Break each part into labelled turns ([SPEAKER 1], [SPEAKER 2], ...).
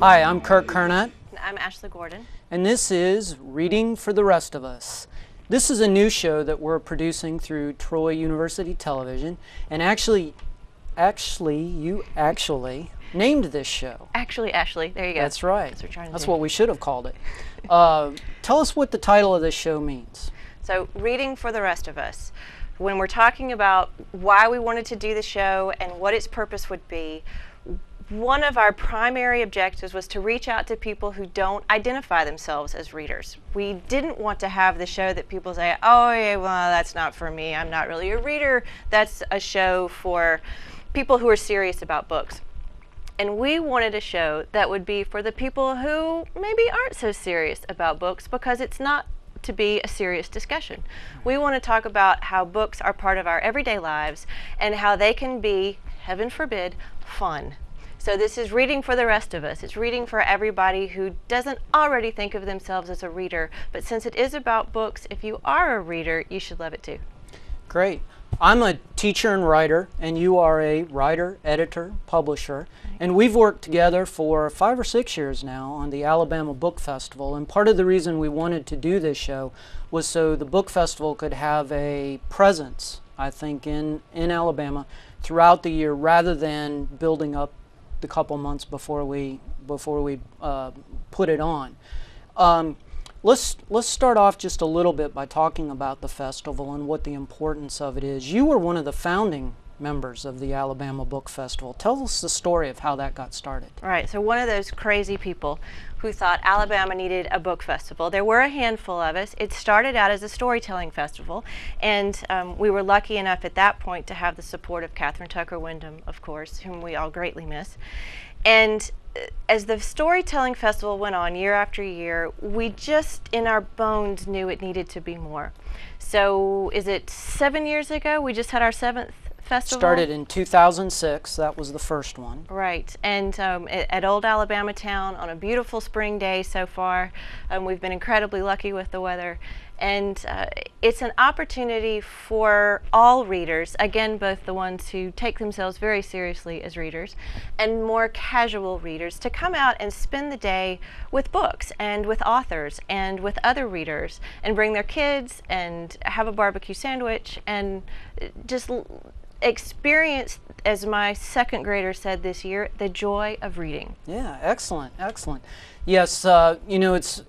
[SPEAKER 1] Hi, I'm Kirk Kernett.
[SPEAKER 2] I'm Ashley Gordon.
[SPEAKER 1] And this is Reading for the Rest of Us. This is a new show that we're producing through Troy University Television. And you named this show.
[SPEAKER 2] Ashley, there you go.
[SPEAKER 1] That's right.
[SPEAKER 2] That's what we're trying to
[SPEAKER 1] That's
[SPEAKER 2] do.
[SPEAKER 1] what we should have called it. Tell us what the title of this show means.
[SPEAKER 2] So, Reading for the Rest of Us. When we're talking about why we wanted to do the show and what its purpose would be, one of our primary objectives was to reach out to people who don't identify themselves as readers. We didn't want to have the show that people say, oh, yeah, well, that's not for me. I'm not really a reader. That's a show for people who are serious about books. And we wanted a show that would be for the people who maybe aren't so serious about books, because it's not to be a serious discussion. We want to talk about how books are part of our everyday lives and how they can be, heaven forbid, fun. So this is Reading for the Rest of Us. It's reading for everybody who doesn't already think of themselves as a reader. But since it is about books, if you are a reader, you should love it too.
[SPEAKER 1] Great. I'm a teacher and writer, and you are a writer, editor, publisher. And we've worked together for 5 or 6 years now on the Alabama Book Festival. And part of the reason we wanted to do this show was so the Book Festival could have a presence, I think, in Alabama throughout the year, rather than building up the couple months before we put it on. Let's start off just a little bit by talking about the festival and what the importance of it is. You were one of the founding members of the Alabama Book Festival. Tell us the story of how that got started.
[SPEAKER 2] Right, so one of those crazy people who thought Alabama needed a book festival. There were a handful of us. It started out as a storytelling festival, and we were lucky enough at that point to have the support of Catherine Tucker Wyndham, of course, whom we all greatly miss. And as the storytelling festival went on year after year, we just in our bones knew it needed to be more. So is it 7 years ago? We just had our 7th festival?
[SPEAKER 1] Started in 2006. That was the first one.
[SPEAKER 2] Right, and at Old Alabama Town on a beautiful spring day so far. We've been incredibly lucky with the weather, and it's an opportunity for all readers, again, both the ones who take themselves very seriously as readers and more casual readers, to come out and spend the day with books and with authors and with other readers, and bring their kids and have a barbecue sandwich and just experience, as my second grader said this year, the joy of reading.
[SPEAKER 1] Yeah, excellent, excellent. Yes, you know, it's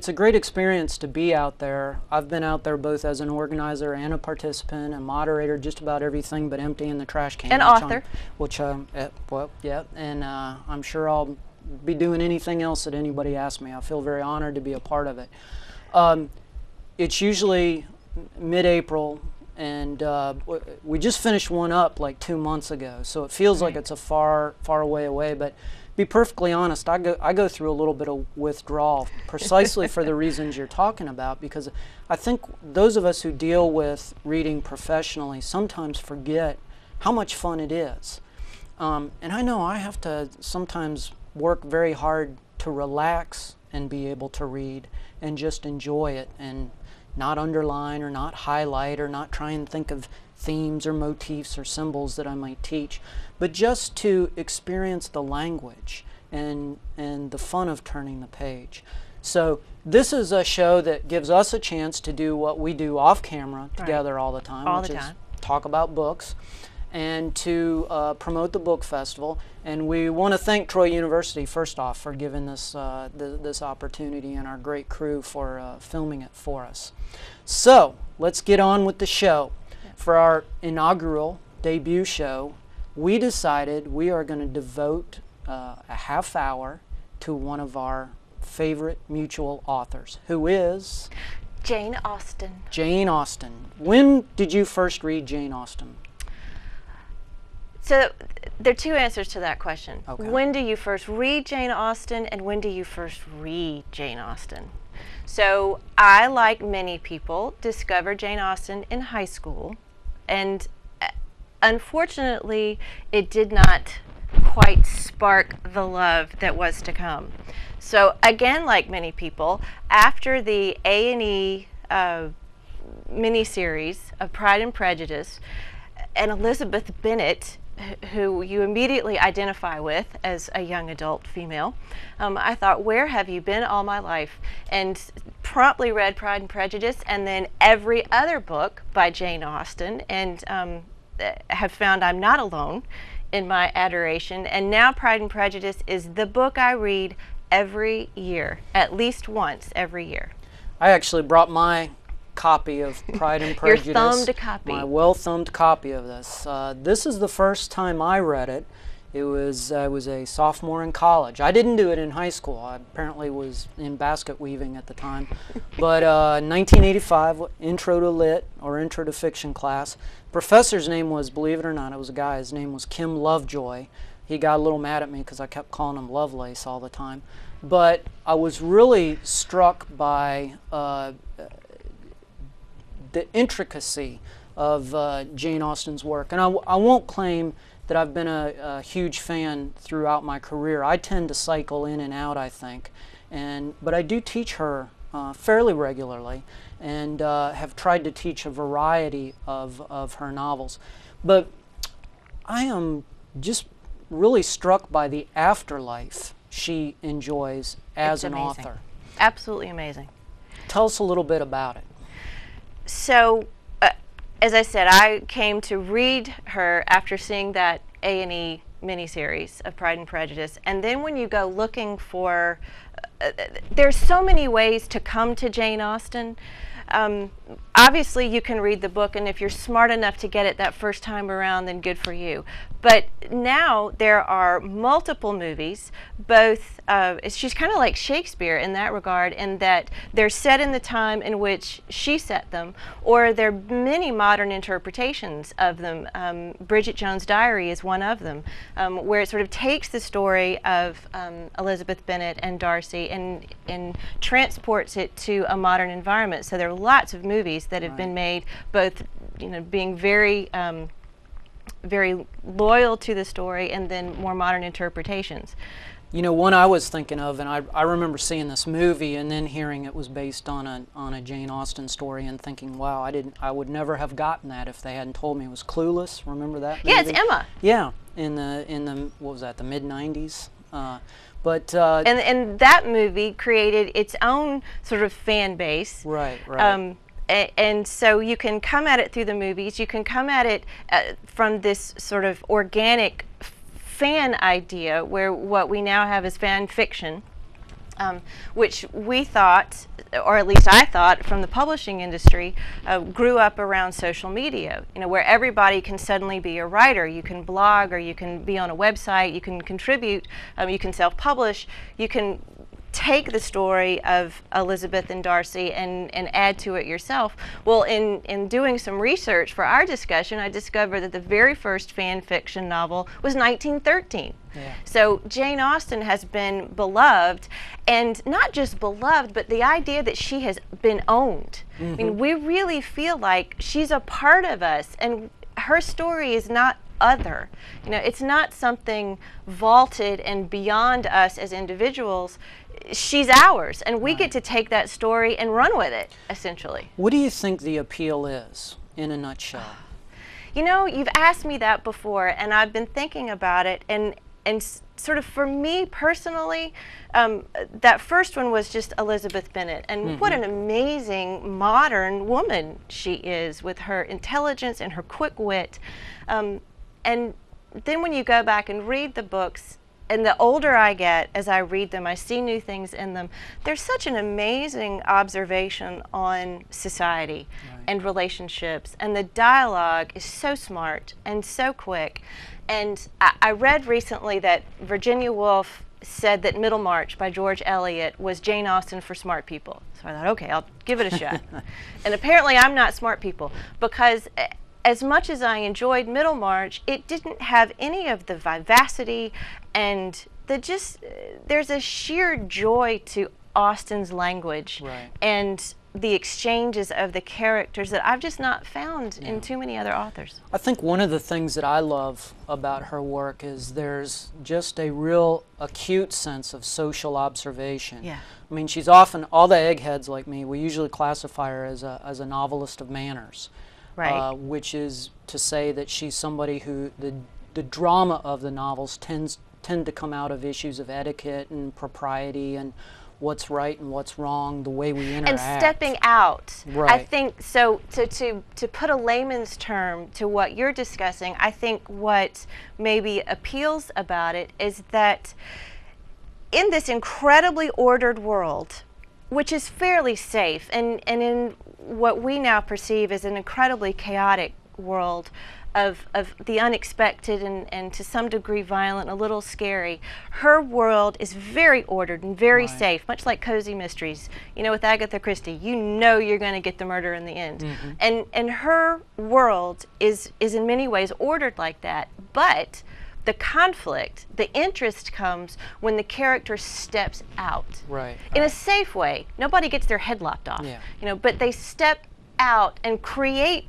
[SPEAKER 1] a great experience to be out there. I've been out there both as an organizer and a participant and moderator, just about everything but emptying the trash can.
[SPEAKER 2] And author.
[SPEAKER 1] Well, yeah, and I'm sure I'll be doing anything else that anybody asks me. I feel very honored to be a part of it. It's usually mid-April, and we just finished one up like 2 months ago, so it feels like it's a far away. But be perfectly honest, I go through a little bit of withdrawal precisely for the reasons you're talking about, because I think those of us who deal with reading professionally sometimes forget how much fun it is. And I know I have to sometimes work very hard to relax and be able to read and just enjoy it, and not underline or not highlight or not try and think of themes or motifs or symbols that I might teach, but just to experience the language and the fun of turning the page. So this is a show that gives us a chance to do what we do off camera together all the time, which is talk about books and to promote the book festival. And we want to thank Troy University first off for giving us this opportunity, and our great crew for filming it for us. So let's get on with the show. For our inaugural debut show, we decided we are going to devote a half hour to one of our favorite mutual authors, who is
[SPEAKER 2] Jane Austen.
[SPEAKER 1] Jane Austen. When did you first read Jane Austen?
[SPEAKER 2] So there are two answers to that question.
[SPEAKER 1] Okay.
[SPEAKER 2] When do you first read Jane Austen, and when do you first read Jane Austen? So I, like many people, discovered Jane Austen in high school, and unfortunately it did not quite spark the love that was to come. So again, like many people, after the A&E miniseries of Pride and Prejudice, and Elizabeth Bennet who you immediately identify with as a young adult female, I thought, where have you been all my life? And promptly read Pride and Prejudice and then every other book by Jane Austen, and have found I'm not alone in my adoration. And now Pride and Prejudice is the book I read every year, at least once every year.
[SPEAKER 1] I actually brought my copy of Pride and Prejudice.
[SPEAKER 2] Your thumbed copy.
[SPEAKER 1] My well-thumbed copy of this. This is the first time I read it. I was a sophomore in college. I didn't do it in high school. I apparently was in basket weaving at the time. But 1985, Intro to Lit, or Intro to Fiction class. Professor's name was, believe it or not, it was a guy. His name was Kim Lovejoy. He got a little mad at me because I kept calling him Lovelace all the time. But I was really struck by the intricacy of Jane Austen's work. And I won't claim that I've been a huge fan throughout my career. I tend to cycle in and out, I think. But I do teach her fairly regularly, and have tried to teach a variety of her novels. But I am just really struck by the afterlife she enjoys as an author.
[SPEAKER 2] Absolutely amazing.
[SPEAKER 1] Tell us a little bit about it.
[SPEAKER 2] So, as I said, I came to read her after seeing that A&E miniseries of Pride and Prejudice. And then when you go looking for, there's so many ways to come to Jane Austen. Obviously, you can read the book, and if you're smart enough to get it that first time around, then good for you. But now there are multiple movies, both, she's kind of like Shakespeare in that regard, in that they're set in the time in which she set them, or there are many modern interpretations of them. Bridget Jones' Diary is one of them, where it sort of takes the story of Elizabeth Bennet and Darcy and transports it to a modern environment. So there are lots of movies that have been made, both being very very loyal to the story, and then more modern interpretations.
[SPEAKER 1] One I was thinking of, and I remember seeing this movie and then hearing it was based on a Jane Austen story and thinking, wow, I would never have gotten that if they hadn't told me. It was Clueless. Remember that movie?
[SPEAKER 2] Yeah, it's Emma.
[SPEAKER 1] Yeah, in the what was that, the mid-90s?
[SPEAKER 2] And that movie created its own sort of fan base.
[SPEAKER 1] Right.
[SPEAKER 2] And so you can come at it through the movies. You can come at it from this sort of organic fan idea, where what we now have is fan fiction, which we thought, or at least I thought, from the publishing industry, grew up around social media, where everybody can suddenly be a writer. You can blog, or you can be on a website, you can contribute, you can self-publish, you can take the story of Elizabeth and Darcy and add to it yourself. Well, in doing some research for our discussion, I discovered that the very first fan fiction novel was 1913. Yeah. So Jane Austen has been beloved, and not just beloved, but the idea that she has been owned. Mm-hmm. I mean, we really feel like she's a part of us, and her story is not other. It's not something vaulted and beyond us as individuals. She's ours, and we get to take that story and run with it, essentially.
[SPEAKER 1] What do you think the appeal is, in a nutshell?
[SPEAKER 2] You've asked me that before, and I've been thinking about it, and sort of for me personally, that first one was just Elizabeth Bennet, and what an amazing modern woman she is, with her intelligence and her quick wit. And then when you go back and read the books, and the older I get, as I read them, I see new things in them. There's such an amazing observation on society and relationships, and the dialogue is so smart and so quick. And I read recently that Virginia Woolf said that Middlemarch by George Eliot was Jane Austen for smart people. So I thought, okay, I'll give it a shot. And apparently I'm not smart people, because as much as I enjoyed Middlemarch, it didn't have any of the vivacity and there's a sheer joy to Austen's language and the exchanges of the characters that I've just not found in too many other authors.
[SPEAKER 1] I think one of the things that I love about her work is there's just a real acute sense of social observation. Yeah. I mean, she's often, all the eggheads like me, we usually classify her as a novelist of manners. Right. Which is to say that she's somebody who the the drama of the novels tend to come out of issues of etiquette and propriety and what's right and what's wrong, the way we interact.
[SPEAKER 2] And stepping out.
[SPEAKER 1] Right.
[SPEAKER 2] I think, so to put a layman's term to what you're discussing, I think what maybe appeals about it is that in this incredibly ordered world, which is fairly safe, and in what we now perceive as an incredibly chaotic world of the unexpected and to some degree violent, a little scary, her world is very ordered and very
[SPEAKER 1] Right.
[SPEAKER 2] safe, much like cozy mysteries. You know, with Agatha Christie, you know you're going to get the murder in the end. And her world is in many ways ordered like that, but the conflict, the interest comes when the character steps out.
[SPEAKER 1] Right.
[SPEAKER 2] In a safe way. Nobody gets their head lopped off.
[SPEAKER 1] Yeah.
[SPEAKER 2] You know, but they step out and create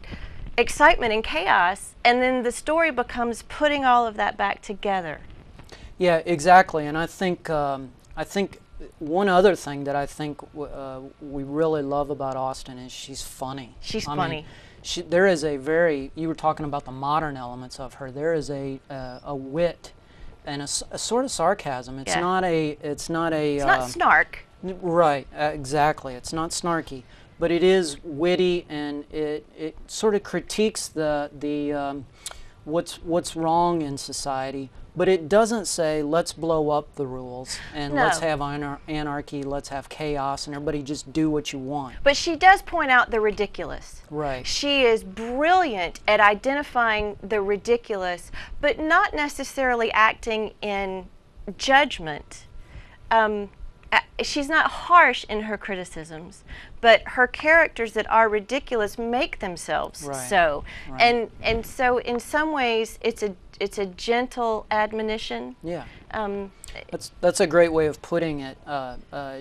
[SPEAKER 2] excitement and chaos, and then the story becomes putting all of that back together.
[SPEAKER 1] Yeah, exactly. And I think one other thing that I think we really love about Austen is she's funny.
[SPEAKER 2] She's
[SPEAKER 1] I
[SPEAKER 2] funny.
[SPEAKER 1] mean, there is a very, you were talking about the modern elements of her. There is a wit and a sort of sarcasm. It's
[SPEAKER 2] Yeah.
[SPEAKER 1] not a.
[SPEAKER 2] It's not snark.
[SPEAKER 1] Right. Exactly. It's not snarky, but it is witty, and it sort of critiques the what's wrong in society. But it doesn't say, let's blow up the rules and
[SPEAKER 2] No.
[SPEAKER 1] let's have anarchy, let's have chaos, and everybody just do what you want.
[SPEAKER 2] But she does point out the ridiculous.
[SPEAKER 1] Right.
[SPEAKER 2] She is brilliant at identifying the ridiculous, but not necessarily acting in judgment. She's not harsh in her criticisms, but her characters that are ridiculous make themselves
[SPEAKER 1] Right.
[SPEAKER 2] so.
[SPEAKER 1] Right.
[SPEAKER 2] And so in some ways it's a gentle admonition.
[SPEAKER 1] Yeah. That's a great way of putting it.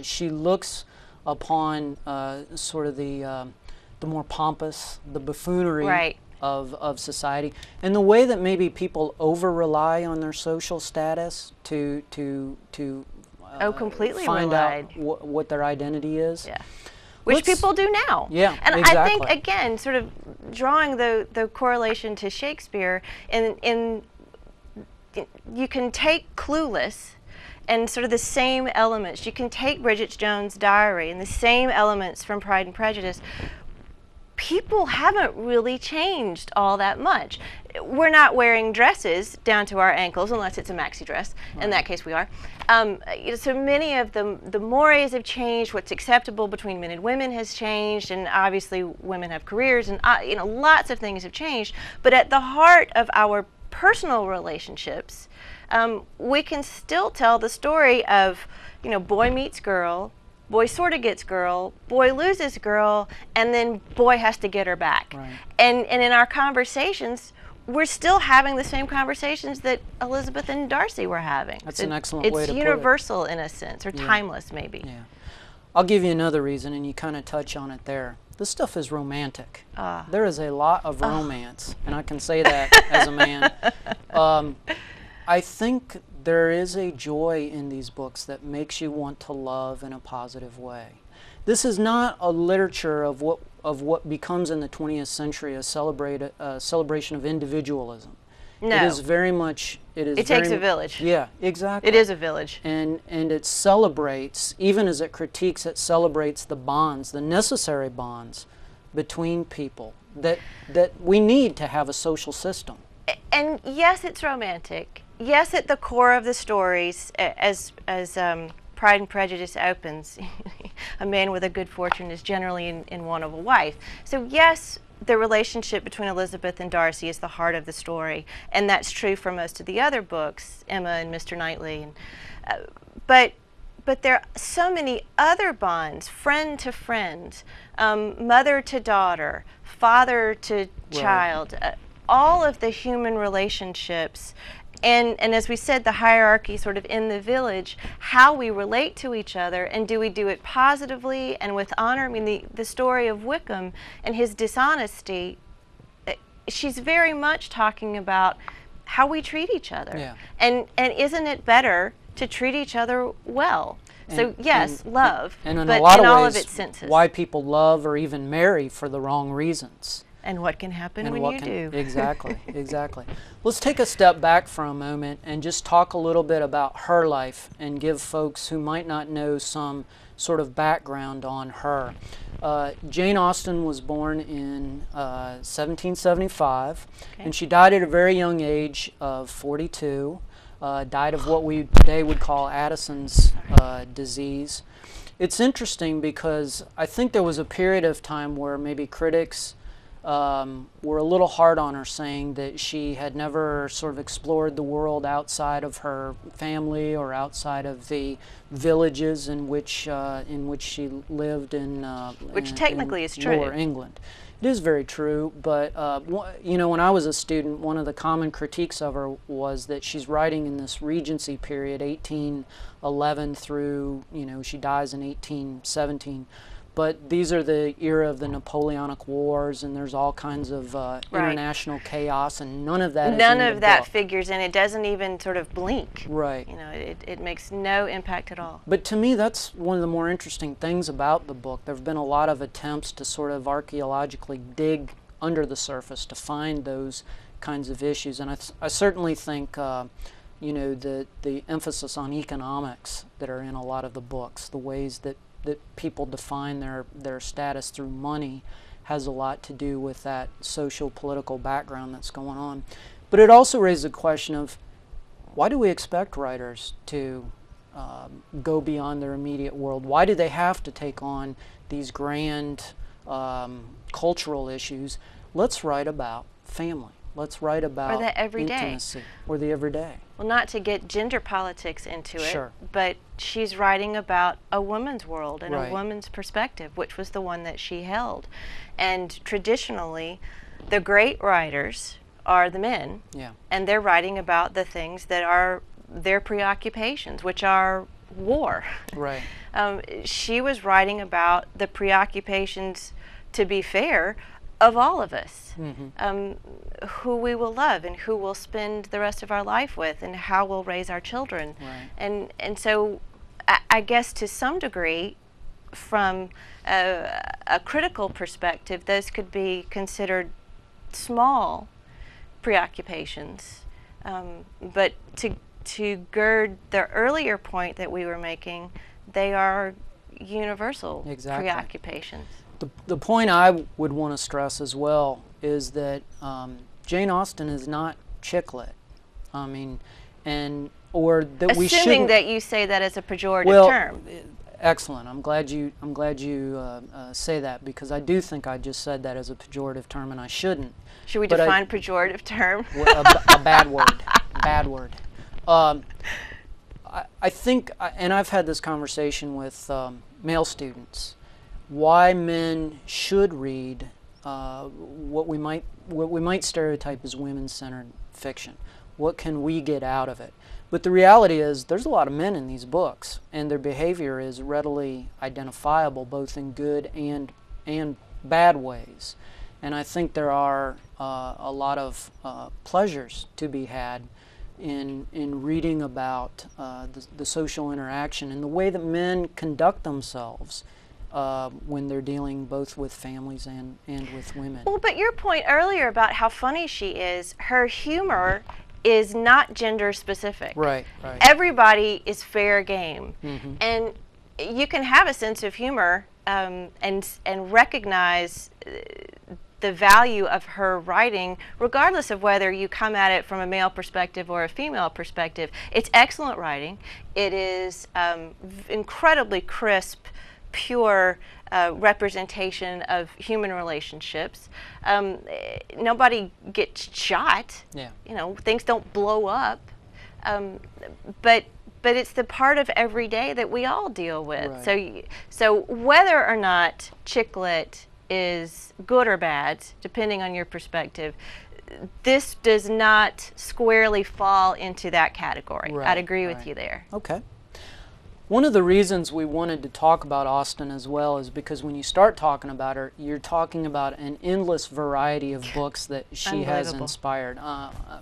[SPEAKER 1] She looks upon sort of the more pompous, the buffoonery
[SPEAKER 2] Right.
[SPEAKER 1] of society, and the way that maybe people over rely on their social status to
[SPEAKER 2] completely
[SPEAKER 1] find
[SPEAKER 2] relied.
[SPEAKER 1] out what their identity is.
[SPEAKER 2] Yeah. Which people do now.
[SPEAKER 1] Yeah,
[SPEAKER 2] and I
[SPEAKER 1] exactly.
[SPEAKER 2] think, again, sort of drawing the correlation to Shakespeare, in you can take Clueless and sort of the same elements. You can take Bridget Jones' Diary and the same elements from Pride and Prejudice. People haven't really changed all that much. We're not wearing dresses down to our ankles unless it's a maxi dress. Right. In that case, we are. So many of the mores have changed. What's acceptable between men and women has changed, and obviously women have careers, and lots of things have changed. But at the heart of our personal relationships, we can still tell the story of, boy meets girl. Boy sort of gets girl, boy loses girl, and then boy has to get her back.
[SPEAKER 1] Right.
[SPEAKER 2] And in our conversations, we're still having the same conversations that Elizabeth and Darcy were having.
[SPEAKER 1] That's an excellent way to put it.
[SPEAKER 2] It's universal in a sense, or timeless maybe.
[SPEAKER 1] Yeah. I'll give you another reason, and you kind of touch on it there. This stuff is romantic. There is a lot of romance, and I can say that as a man. I think there is a joy in these books that makes you want to love in a positive way. This is not a literature of what becomes in the 20th century a celebration of individualism.
[SPEAKER 2] No.
[SPEAKER 1] It is very much.
[SPEAKER 2] It takes a village.
[SPEAKER 1] Yeah, exactly.
[SPEAKER 2] It is a village.
[SPEAKER 1] And it celebrates, even as it critiques, it celebrates the bonds, the necessary bonds between people that we need to have a social system.
[SPEAKER 2] And yes, it's romantic. Yes, at the core of the stories, as Pride and Prejudice opens, a man with a good fortune is generally in want of a wife. So yes, the relationship between Elizabeth and Darcy is the heart of the story, and that's true for most of the other books, Emma and Mr. Knightley. But there are so many other bonds, friend to friend, mother to daughter, father to child, all of the human relationships. And as we said, the hierarchy sort of in the village, how we relate to each other, and do we do it positively and with honor? I mean, the story of Wickham and his dishonesty, she's very much talking about how we treat each other.
[SPEAKER 1] Yeah.
[SPEAKER 2] And isn't it better to treat each other well? So yes, love,
[SPEAKER 1] and in
[SPEAKER 2] but
[SPEAKER 1] a lot
[SPEAKER 2] in
[SPEAKER 1] of
[SPEAKER 2] all
[SPEAKER 1] ways,
[SPEAKER 2] of its senses.
[SPEAKER 1] why people love or even marry for the wrong reasons.
[SPEAKER 2] And what can happen
[SPEAKER 1] and
[SPEAKER 2] when
[SPEAKER 1] what
[SPEAKER 2] you
[SPEAKER 1] can,
[SPEAKER 2] do.
[SPEAKER 1] Exactly, exactly. Let's take a step back for a moment and just talk a little bit about her life and give folks who might not know some sort of background on her. Jane Austen was born in 1775, and she died at a very young age of 42. Died of what we today would call Addison's disease. It's interesting because I think there was a period of time where maybe critics were a little hard on her, saying that she had never sort of explored the world outside of her family or outside of the villages in which she lived
[SPEAKER 2] Which technically is true.
[SPEAKER 1] Lower England. It is very true, but you know, when I was a student, one of the common critiques of her was that she's writing in this Regency period, 1811 through, you know, she dies in 1817. But these are the era of the Napoleonic Wars, and there's all kinds of international chaos, and none of that is in the book.
[SPEAKER 2] Figures in. It doesn't even sort of blink.
[SPEAKER 1] Right.
[SPEAKER 2] You know, it makes no impact at all.
[SPEAKER 1] But to me, that's one of the more interesting things about the book. There have been a lot of attempts to sort of archaeologically dig under the surface to find those kinds of issues, and I certainly think you know, the emphasis on economics that are in a lot of the books, the ways that people define their status through money, has a lot to do with that social political background that's going on. But it also raises a question of, why do we expect writers to go beyond their immediate world? Why do they have to take on these grand cultural issues? Let's write about family. Let's write about intimacy or the everyday.
[SPEAKER 2] Well, not to get gender politics into it,
[SPEAKER 1] Sure.
[SPEAKER 2] but she's writing about a woman's world and
[SPEAKER 1] Right.
[SPEAKER 2] a woman's perspective, which was the one that she held. And traditionally, the great writers are the men,
[SPEAKER 1] Yeah.
[SPEAKER 2] and they're writing about the things that are their preoccupations, which are war.
[SPEAKER 1] Right.
[SPEAKER 2] She was writing about the preoccupations, to be fair, of all of us, who we will love and who we'll spend the rest of our life with, and how we'll raise our children.
[SPEAKER 1] Right.
[SPEAKER 2] And so I guess to some degree, from a critical perspective, those could be considered small preoccupations. But to gird the earlier point that we were making, they are universal preoccupations.
[SPEAKER 1] The point I would want to stress as well is that Jane Austen is not chick lit. I mean, or that we shouldn't.
[SPEAKER 2] Assuming that you say that as a pejorative term.
[SPEAKER 1] Excellent. I'm glad you say that, because I do think I just said that as a pejorative term, and I shouldn't.
[SPEAKER 2] Should we define pejorative term?
[SPEAKER 1] A bad word. Bad word. I think, and I've had this conversation with male students, why men should read what we might stereotype as women-centered fiction. What can we get out of it? But the reality is, there's a lot of men in these books, and their behavior is readily identifiable, both in good and bad ways. And I think there are a lot of pleasures to be had in reading about the social interaction and the way that men conduct themselves when they're dealing both with families and with women.
[SPEAKER 2] Well, but your point earlier about how funny she is, her humor is not gender specific.
[SPEAKER 1] Right, right.
[SPEAKER 2] Everybody is fair game.
[SPEAKER 1] Mm-hmm.
[SPEAKER 2] And you can have a sense of humor and recognize the value of her writing, regardless of whether you come at it from a male perspective or a female perspective. It's excellent writing. It is incredibly crisp, pure representation of human relationships. Nobody gets shot.
[SPEAKER 1] Yeah.
[SPEAKER 2] You know, things don't blow up. But it's the part of every day that we all deal with.
[SPEAKER 1] Right.
[SPEAKER 2] So whether or not chick lit is good or bad, depending on your perspective, this does not squarely fall into that category.
[SPEAKER 1] Right,
[SPEAKER 2] I'd agree with you there.
[SPEAKER 1] Okay. One of the reasons we wanted to talk about Austen as well is because when you start talking about her, you're talking about an endless variety of books that she has inspired,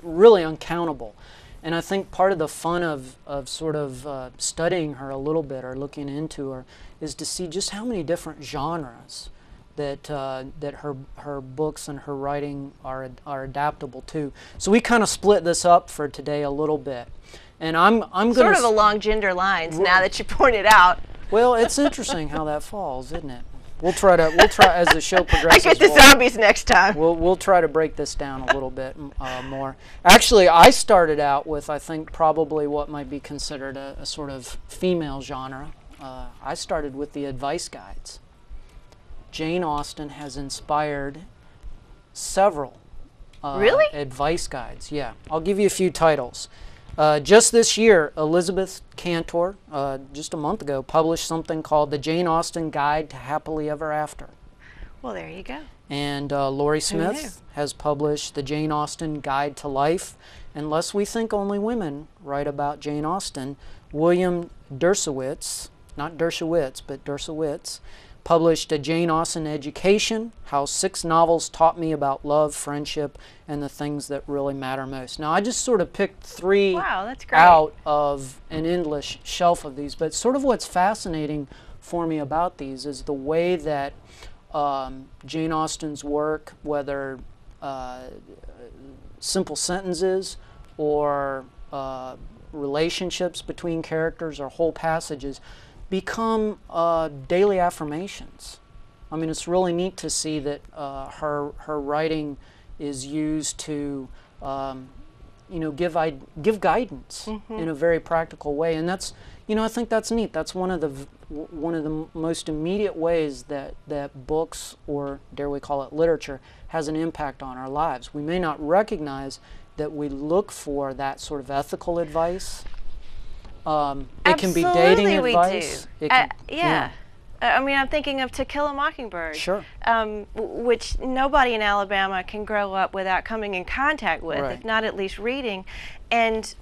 [SPEAKER 1] really uncountable. And I think part of the fun of sort of studying her a little bit or looking into her is to see just how many different genres that her books and her writing are adaptable to. So we kind of split this up for today a little bit, and I'm going to
[SPEAKER 2] sort of along gender lines now that you pointed out.
[SPEAKER 1] Well, it's interesting how that falls, isn't it? We'll try as the show progresses.
[SPEAKER 2] I get the zombies next time.
[SPEAKER 1] We'll try to break this down a little bit more. Actually, I started out with, I think, probably what might be considered a sort of female genre. I started with the advice guides. Jane Austen has inspired several
[SPEAKER 2] really?
[SPEAKER 1] Advice guides. Yeah, I'll give you a few titles. Just this year, Elizabeth Cantor, just a month ago, published something called The Jane Austen Guide to Happily Ever After.
[SPEAKER 2] Well, there you go.
[SPEAKER 1] And Laurie Smith has published The Jane Austen Guide to Life. And lest we think only women write about Jane Austen, William Dershowitz, not Dershowitz, but Dershowitz, published A Jane Austen Education, How 6 Novels Taught Me About Love, Friendship, and the Things That Really Matter Most. Now, I just sort of picked 3 out of an endless shelf of these, but sort of what's fascinating for me about these is the way that Jane Austen's work, whether simple sentences or relationships between characters or whole passages, become daily affirmations. I mean, it's really neat to see that her writing is used to, give guidance in a very practical way, and that's, I think that's neat. That's one of the most immediate ways that books, or dare we call it literature, has an impact on our lives. We may not recognize that we look for that sort of ethical advice. It can be dating advice.
[SPEAKER 2] We do. Yeah. I mean, I'm thinking of To Kill a Mockingbird.
[SPEAKER 1] Sure.
[SPEAKER 2] Which nobody in Alabama can grow up without coming in contact with, if not at least reading. And,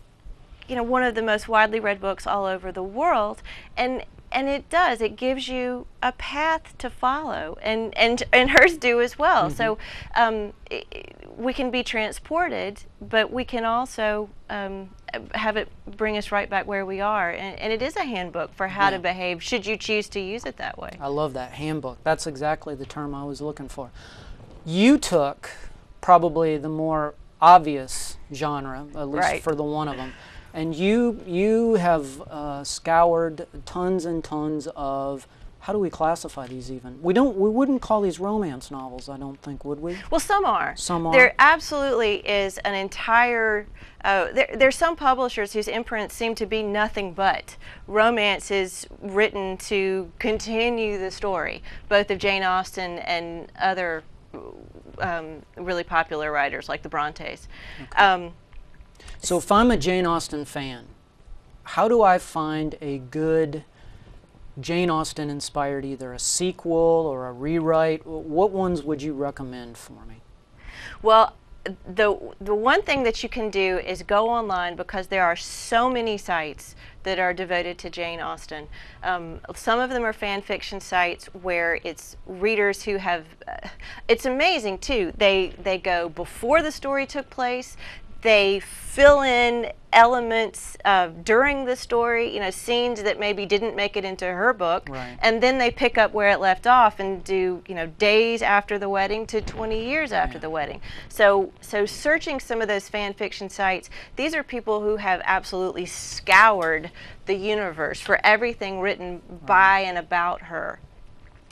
[SPEAKER 2] one of the most widely read books all over the world. And it gives you a path to follow, and hers do as well. So we can be transported, but we can also have it bring us right back where we are. And it is a handbook for how to behave, should you choose to use it that way.
[SPEAKER 1] I love that, handbook. That's exactly the term I was looking for. You took probably the more obvious genre, at least for the one of them. And you have scoured tons and tons of, how do we classify these even? We wouldn't call these romance novels, I don't think, would we?
[SPEAKER 2] Well, some are.
[SPEAKER 1] Some are.
[SPEAKER 2] There absolutely is an entire, there's some publishers whose imprints seem to be nothing but romances written to continue the story, both of Jane Austen and other really popular writers like the Brontes.
[SPEAKER 1] Okay. So if I'm a Jane Austen fan, how do I find a good Jane Austen inspired, either a sequel or a rewrite? What ones would you recommend for me?
[SPEAKER 2] Well, the one thing that you can do is go online, because there are so many sites that are devoted to Jane Austen. Some of them are fan fiction sites where it's readers who have, it's amazing too, they go before the story took place. They fill in elements during the story, scenes that maybe didn't make it into her book, and then they pick up where it left off and do, days after the wedding to 20 years after the wedding. So searching some of those fan fiction sites, these are people who have absolutely scoured the universe for everything written by and about her.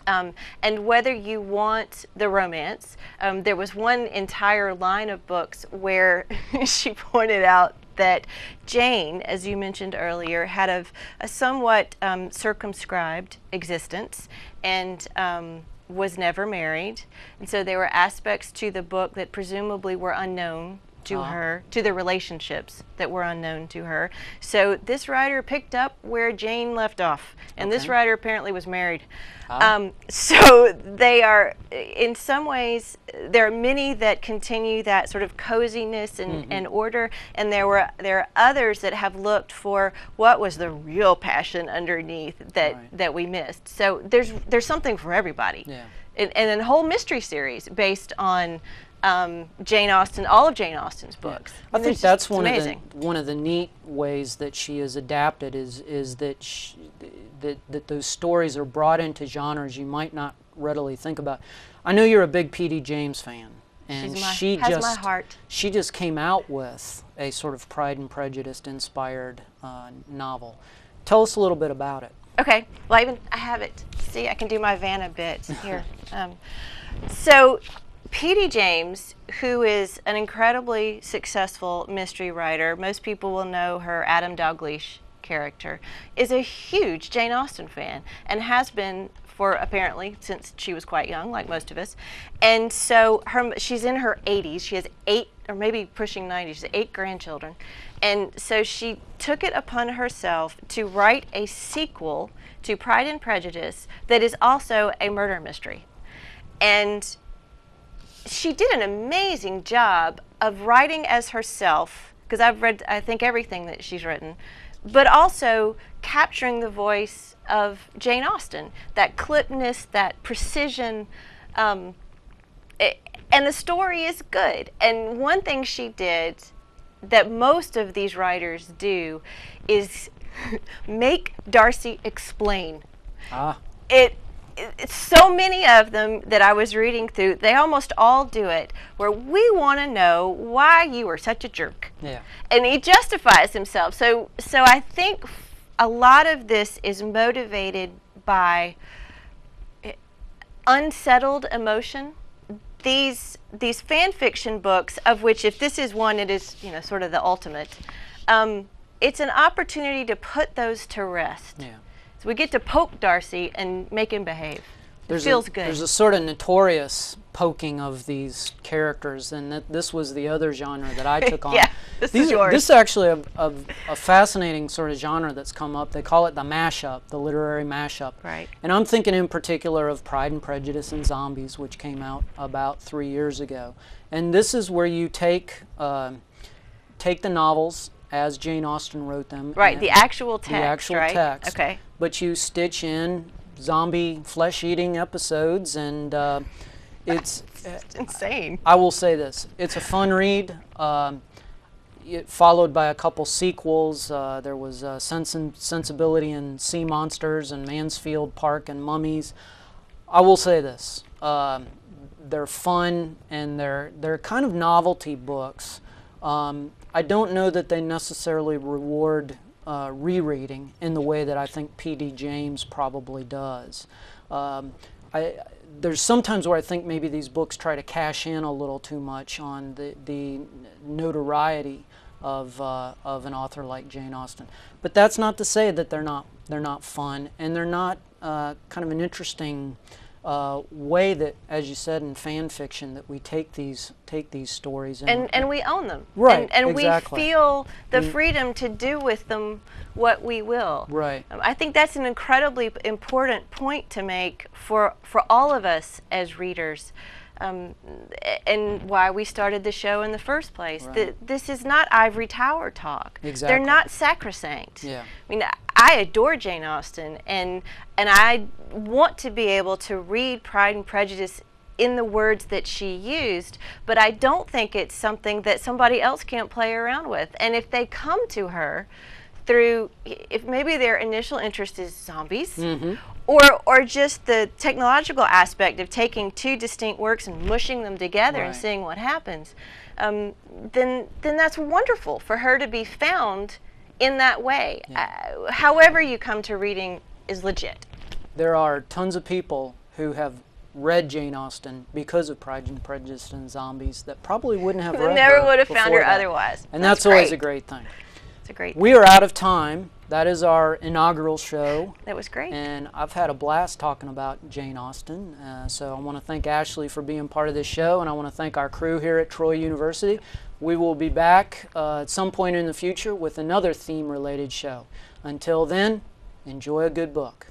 [SPEAKER 2] And whether you want the romance, there was one entire line of books where she pointed out that Jane, as you mentioned earlier, had a somewhat circumscribed existence and was never married. And so there were aspects to the book that presumably were unknown to her, to the relationships that were unknown to her. So this writer picked up where Jane left off, and this writer apparently was married. So they are, in some ways, there are many that continue that sort of coziness and order, and there are others that have looked for what was the real passion underneath that we missed. So there's something for everybody. And a whole mystery series based on Jane Austen, all of Jane Austen's books.
[SPEAKER 1] I think that's one of the neat ways that she is adapted is that that those stories are brought into genres you might not readily think about. I know you're a big P.D. James fan, and she
[SPEAKER 2] has my heart.
[SPEAKER 1] She just came out with a sort of Pride and Prejudice inspired novel. Tell us a little bit about it.
[SPEAKER 2] Okay. Well, I have it. See, I can do my Vanna bit here. So, P.D. James, who is an incredibly successful mystery writer, most people will know her Adam Dalgleish character, is a huge Jane Austen fan and has been for apparently since she was quite young, like most of us. And so she's in her 80s. She has 8 or maybe pushing 90. She has 8 grandchildren. And so she took it upon herself to write a sequel to Pride and Prejudice that is also a murder mystery. And she did an amazing job of writing as herself, because I've read, I think, everything that she's written, but also capturing the voice of Jane Austen, that clipness, that precision, and the story is good. And one thing she did that most of these writers do is make Darcy explain. It's so many of them that I was reading through, they almost all do it, where we want to know why you were such a jerk.
[SPEAKER 1] Yeah.
[SPEAKER 2] And he justifies himself. So I think a lot of this is motivated by unsettled emotion. These fan fiction books, of which if this is one, it is sort of the ultimate. It's an opportunity to put those to rest.
[SPEAKER 1] Yeah.
[SPEAKER 2] So we get to poke Darcy and make him behave. It feels good.
[SPEAKER 1] There's a sort of notorious poking of these characters, and this was the other genre that I took on.
[SPEAKER 2] Yeah, this is yours.
[SPEAKER 1] This is actually a fascinating sort of genre that's come up. They call it the mashup, the literary mashup.
[SPEAKER 2] Right.
[SPEAKER 1] And I'm thinking in particular of Pride and Prejudice and Zombies, which came out about 3 years ago. And this is where you take the novels as Jane Austen wrote them.
[SPEAKER 2] Right, the actual text,
[SPEAKER 1] the actual
[SPEAKER 2] right?
[SPEAKER 1] text.
[SPEAKER 2] Okay.
[SPEAKER 1] But you stitch in zombie flesh-eating episodes, and it's
[SPEAKER 2] insane.
[SPEAKER 1] I will say this: it's a fun read. Followed by a couple sequels. There was Sensibility and Sea Monsters, and Mansfield Park and Mummies. I will say this: they're fun, and they're kind of novelty books. I don't know that they necessarily reward rereading in the way that I think P.D. James probably does. There's sometimes where I think maybe these books try to cash in a little too much on the notoriety of an author like Jane Austen. But that's not to say that they're not fun, and they're not kind of an interesting way that, as you said, in fan fiction, that we take these stories
[SPEAKER 2] and we own them,
[SPEAKER 1] right?
[SPEAKER 2] And
[SPEAKER 1] exactly.
[SPEAKER 2] We feel the freedom to do with them what we will.
[SPEAKER 1] Right.
[SPEAKER 2] I think that's an incredibly important point to make for all of us as readers, and why we started the show in the first place.
[SPEAKER 1] Right.
[SPEAKER 2] This is not ivory tower talk.
[SPEAKER 1] Exactly.
[SPEAKER 2] They're not sacrosanct.
[SPEAKER 1] Yeah.
[SPEAKER 2] I mean, I adore Jane Austen, and I want to be able to read Pride and Prejudice in the words that she used, but I don't think it's something that somebody else can't play around with. And if they come to her through, if maybe their initial interest is zombies,
[SPEAKER 1] mm-hmm.
[SPEAKER 2] or just the technological aspect of taking 2 distinct works and mushing them together
[SPEAKER 1] right.
[SPEAKER 2] and seeing what happens, then that's wonderful for her to be found in that way.
[SPEAKER 1] Yeah.
[SPEAKER 2] However you come to reading is legit.
[SPEAKER 1] There are tons of people who have read Jane Austen because of Pride and Prejudice and Zombies that probably wouldn't have read her
[SPEAKER 2] never would have found her
[SPEAKER 1] before that.
[SPEAKER 2] otherwise.
[SPEAKER 1] And that's always a great thing.
[SPEAKER 2] It's a great
[SPEAKER 1] We are out of time. That is our inaugural show.
[SPEAKER 2] That was great.
[SPEAKER 1] And I've had a blast talking about Jane Austen. So I want to thank Ashley for being part of this show, and I want to thank our crew here at Troy University. We will be back at some point in the future with another theme-related show. Until then, enjoy a good book.